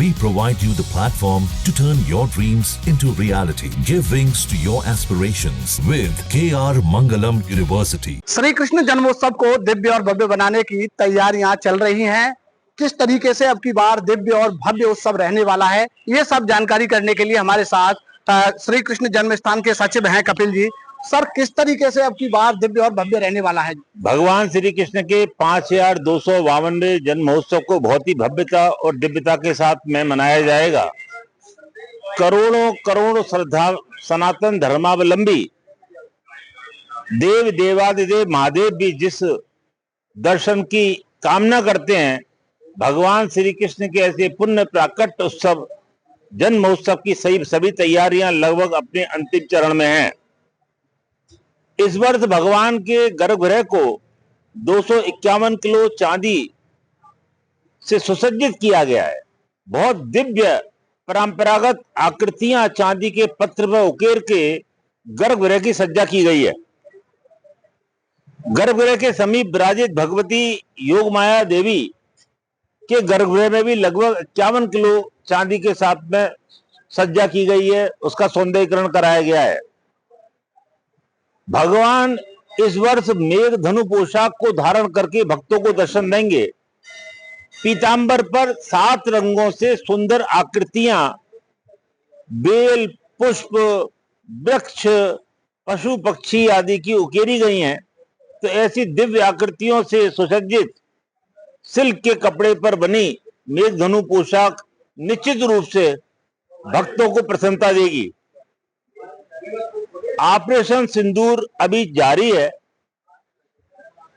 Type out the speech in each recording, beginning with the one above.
We provide you the platform to turn your dreams into reality. Give wings to your aspirations with KR Mangalam University. Shri Krishna जन्मोत्सव को दिव्य और भव्य बनाने की तैयारियां चल रही हैं। किस तरीके से अब की बार दिव्य और भव्य उत्सव रहने वाला है, ये सब जानकारी करने के लिए हमारे साथ श्री कृष्ण जन्म स्थान के सचिव हैं कपिल जी। सर, किस तरीके से अब की बार दिव्य और भव्य रहने वाला है? भगवान श्री कृष्ण के 5252वें जन्म महोत्सव को बहुत ही भव्यता और दिव्यता के साथ में मनाया जाएगा। करोड़ों करोड़ श्रद्धा सनातन धर्मावलंबी देव देवादिदेव महादेव भी जिस दर्शन की कामना करते हैं, भगवान श्री कृष्ण के ऐसे पुण्य प्राकट उत्सव जन्म महोत्सव की सभी तैयारियां लगभग अपने अंतिम चरण में हैं। इस वर्ष भगवान के गर्भगृह को 251 किलो चांदी से सुसज्जित किया गया है। बहुत दिव्य परंपरागत आकृतियां चांदी के पत्थर पर उकेर के गर्भगृह की सज्जा की गई है। गर्भगृह के समीप विराजित भगवती योगमाया देवी के गर्भगृह में भी लगभग 51 किलो चांदी के साथ में सज्जा की गई है, उसका सौंदर्यीकरण कराया गया है। भगवान इस वर्ष मेघ धनु पोशाक को धारण करके भक्तों को दर्शन देंगे। पीतांबर पर 7 रंगों से सुंदर आकृतियां बेल, पुष्प, वृक्ष, पशु पक्षी आदि की उकेरी गई हैं। तो ऐसी दिव्य आकृतियों से सुसज्जित सिल्क के कपड़े पर बनी मेघ धनु पोशाक निश्चित रूप से भक्तों को प्रसन्नता देगी। ऑपरेशन सिंदूर अभी जारी है।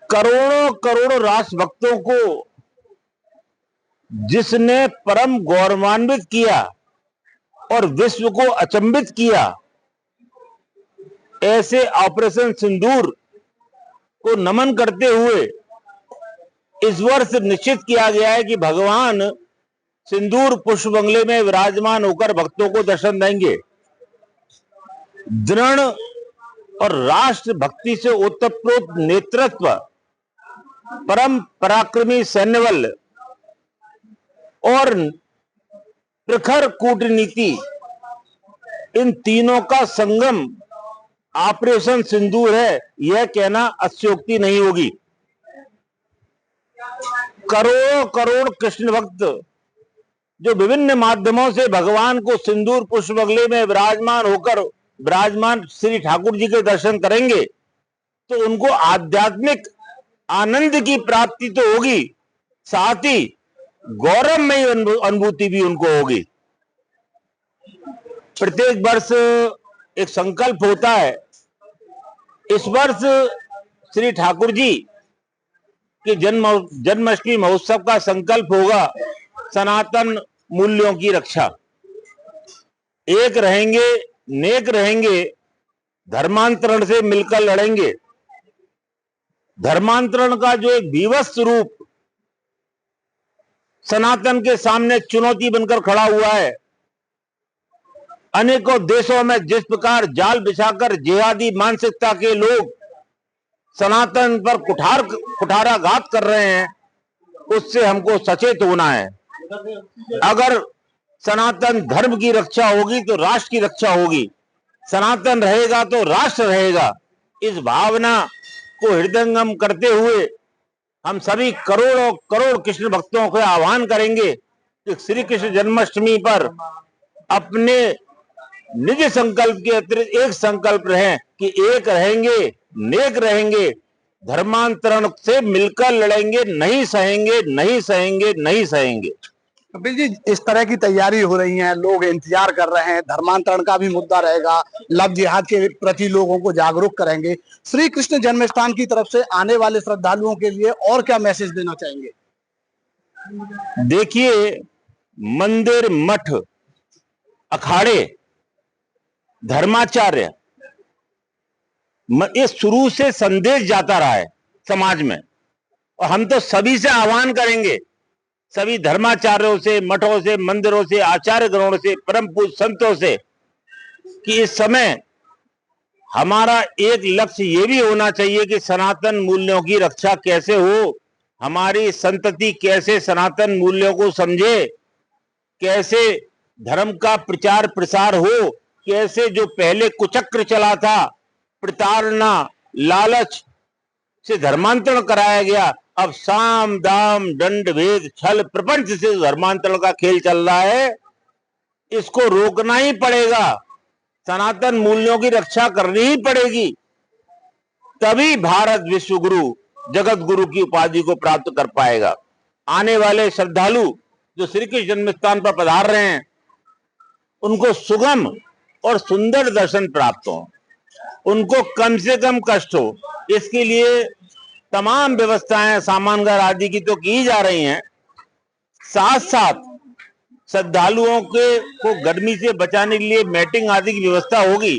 करोड़ों करोड़ राष्ट्र भक्तों को जिसने परम गौरवान्वित किया और विश्व को अचंभित किया, ऐसे ऑपरेशन सिंदूर को नमन करते हुए इस वर्ष निश्चित किया गया है कि भगवान सिंदूर पुष्प बंगले में विराजमान होकर भक्तों को दर्शन देंगे। दृढ़ और राष्ट्र भक्ति से ओतप्रोत नेतृत्व, परम पराक्रमी सैन्यबल और प्रखर कूटनीति, इन तीनों का संगम ऑपरेशन सिंदूर है, यह कहना अतिशयोक्ति नहीं होगी। करोड़ों करोड़ कृष्ण भक्त जो विभिन्न माध्यमों से भगवान को सिंदूर पुष्प बंगले में विराजमान श्री ठाकुर जी के दर्शन करेंगे, तो उनको आध्यात्मिक आनंद की प्राप्ति तो होगी, साथ ही गौरवमयी अनुभूति भी उनको होगी। प्रत्येक वर्ष एक संकल्प होता है। इस वर्ष श्री ठाकुर जी के जन्माष्टमी महोत्सव का संकल्प होगा सनातन मूल्यों की रक्षा। एक रहेंगे, नेक रहेंगे, धर्मांतरण से मिलकर लड़ेंगे। धर्मांतरण का जो एक विवश रूप सनातन के सामने चुनौती बनकर खड़ा हुआ है, अनेकों देशों में जिस प्रकार जाल बिछाकर जिहादी मानसिकता के लोग सनातन पर कुठाराघात कर रहे हैं, उससे हमको सचेत होना है। अगर सनातन धर्म की रक्षा होगी तो राष्ट्र की रक्षा होगी, सनातन रहेगा तो राष्ट्र रहेगा। इस भावना को हृदयंगम करते हुए हम सभी करोड़ों करोड़ कृष्ण भक्तों को आह्वान करेंगे कि श्री कृष्ण जन्माष्टमी पर अपने निज संकल्प के अतिरिक्त एक संकल्प रहे कि एक रहेंगे, नेक रहेंगे, धर्मांतरण से मिलकर लड़ेंगे, नहीं सहेंगे, नहीं सहेंगे, नहीं सहेंगे। कपिल जी, इस तरह की तैयारी हो रही है, लोग इंतजार कर रहे हैं, धर्मांतरण का भी मुद्दा रहेगा, लव जिहाद के प्रति लोगों को जागरूक करेंगे। श्री कृष्ण जन्म स्थान की तरफ से आने वाले श्रद्धालुओं के लिए और क्या मैसेज देना चाहेंगे? देखिए, मंदिर, मठ, अखाड़े, धर्माचार्य, ये शुरू से संदेश जाता रहा है समाज में, और हम तो सभी से आह्वान करेंगे, सभी धर्माचार्यों से, मठों से, मंदिरों से, आचार्य गणों से, परम पूज्य संतों से, कि इस समय हमारा एक लक्ष्य ये भी होना चाहिए कि सनातन मूल्यों की रक्षा कैसे हो, हमारी संतति कैसे सनातन मूल्यों को समझे, कैसे धर्म का प्रचार प्रसार हो, कैसे जो पहले कुचक्र चला था, प्रताड़ना, लालच से धर्मांतरण कराया गया, अब साम दाम दंड भेद छल प्रपंच से धर्मांतरण का खेल चल रहा है, इसको रोकना ही पड़ेगा। सनातन मूल्यों की रक्षा करनी ही पड़ेगी, तभी भारत विश्व गुरु जगत गुरु की उपाधि को प्राप्त कर पाएगा। आने वाले श्रद्धालु जो श्री कृष्ण जन्म स्थान पर पधार रहे हैं, उनको सुगम और सुंदर दर्शन प्राप्त हो, उनको कम से कम कष्ट हो, इसके लिए तमाम व्यवस्थाएं सामानगार आदि की तो की जा रही हैं। साथ साथ श्रद्धालुओं को गर्मी से बचाने के लिए मैटिंग आदि की व्यवस्था होगी।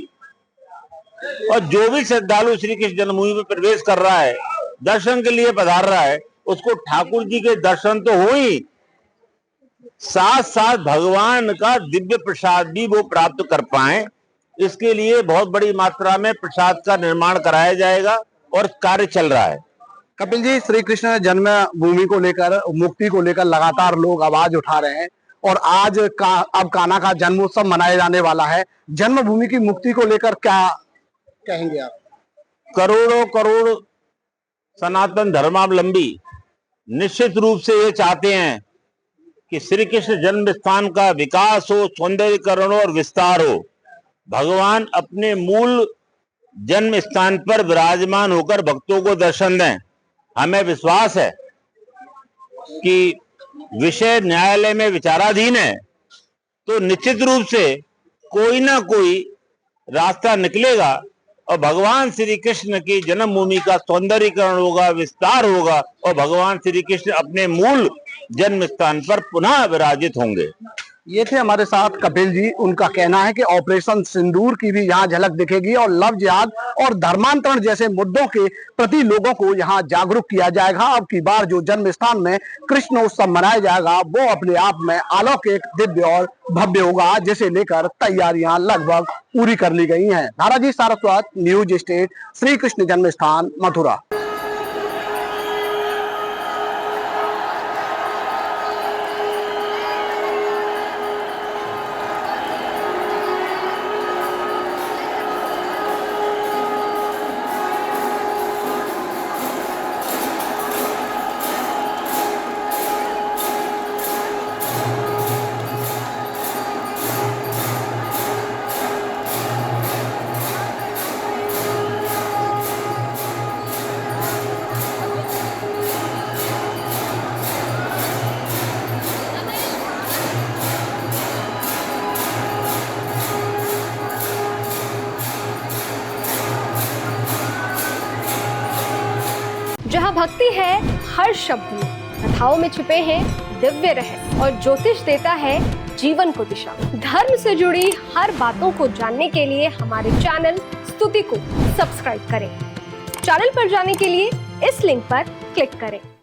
और जो भी श्रद्धालु श्री कृष्ण जन्मभूमि में प्रवेश कर रहा है, दर्शन के लिए पधार रहा है, उसको ठाकुर जी के दर्शन तो हो ही, साथ साथ भगवान का दिव्य प्रसाद भी वो प्राप्त कर पाए, इसके लिए बहुत बड़ी मात्रा में प्रसाद का निर्माण कराया जाएगा और कार्य चल रहा है। कपिल जी, श्री कृष्ण जन्मभूमि को लेकर, मुक्ति को लेकर लगातार लोग आवाज उठा रहे हैं और आज अब कान्हा का जन्मोत्सव मनाया जाने वाला है। जन्मभूमि की मुक्ति को लेकर क्या कहेंगे आप? करोड़ों करोड़ सनातन धर्मावलंबी निश्चित रूप से ये चाहते हैं कि श्री कृष्ण जन्म स्थान का विकास हो, सौंदर्यीकरण और विस्तार हो, भगवान अपने मूल जन्म स्थान पर विराजमान होकर भक्तों को दर्शन दें। हमें विश्वास है कि विषय न्यायालय में विचाराधीन है, तो निश्चित रूप से कोई ना कोई रास्ता निकलेगा और भगवान श्री कृष्ण की जन्मभूमि का सौंदर्यीकरण होगा, विस्तार होगा और भगवान श्री कृष्ण अपने मूल जन्म स्थान पर पुनः विराजित होंगे। ये थे हमारे साथ कपिल जी। उनका कहना है कि ऑपरेशन सिंदूर की भी यहाँ झलक दिखेगी और लव जिहाद और धर्मांतरण जैसे मुद्दों के प्रति लोगों को यहाँ जागरूक किया जाएगा। अब की बार जो जन्म स्थान में कृष्ण उत्सव मनाया जाएगा वो अपने आप में अलौकिक, दिव्य और भव्य होगा, जिसे लेकर तैयारियां लगभग पूरी कर ली गई हैं। धाराजी सारस्वत, न्यूज स्टेट, श्री कृष्ण जन्म स्थान, मथुरा। जहाँ भक्ति है हर शब्द में, कथाओं में छुपे हैं दिव्य रहस्य और ज्योतिष देता है जीवन को दिशा। धर्म से जुड़ी हर बातों को जानने के लिए हमारे चैनल स्तुति को सब्सक्राइब करें। चैनल पर जाने के लिए इस लिंक पर क्लिक करें।